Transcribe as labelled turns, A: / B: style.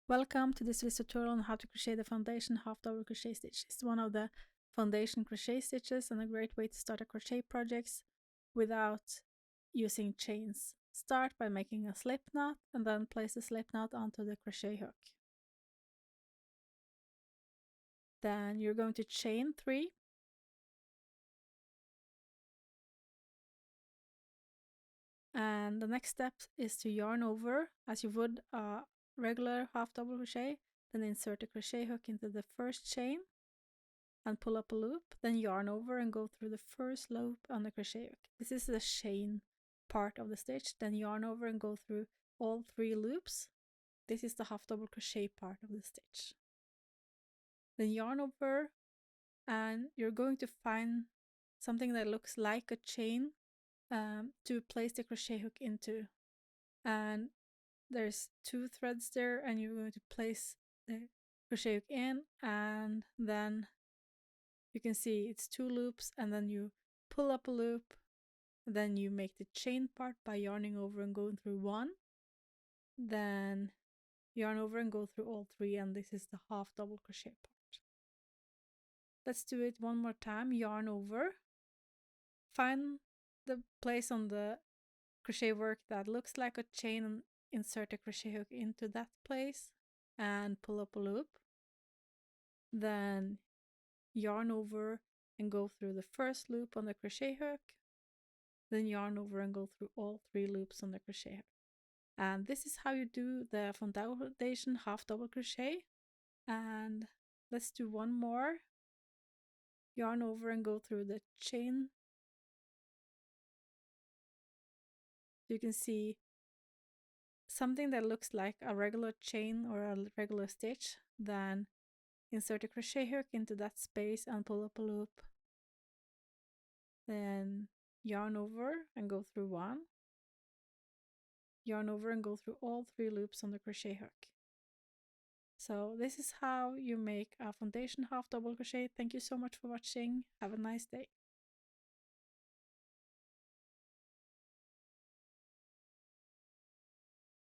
A: Welcome to this tutorial on how to crochet the foundation half double crochet stitch. It's one of the foundation crochet stitches and a great way to start a crochet project without using chains. Start by making a slip knot and then place the slip knot onto the crochet hook. Then you're going to chain 3 and the next step is to yarn over as you would a regular half double crochet, then insert a crochet hook into the first chain and pull up a loop, then yarn over and go through the first loop on the crochet hook. This is the chain part of the stitch, then yarn over and go through all 3 loops. This is the half double crochet part of the stitch. Then yarn over and you're going to find something that looks like a chain to place the crochet hook into, and there's 2 threads there and you're going to place the crochet hook in, and then you can see it's 2 loops and then you pull up a loop, then you make the chain part by yarning over and going through 1, then yarn over and go through all 3, and this is the half double crochet part. Let's do it one more time. Yarn over, find the place on the crochet work that looks like a chain and insert a crochet hook into that place and pull up a loop, then yarn over and go through the first loop on the crochet hook, then yarn over and go through all 3 loops on the crochet hook. And this is how you do the foundation half double crochet. And let's do one more. Yarn over and go through the chain. You can see something that looks like a regular chain or a regular stitch, then insert a crochet hook into that space and pull up a loop, then yarn over and go through 1, yarn over and go through all 3 loops on the crochet hook. So this is how you make a foundation half double crochet. Thank you so much for watching. Have a nice day.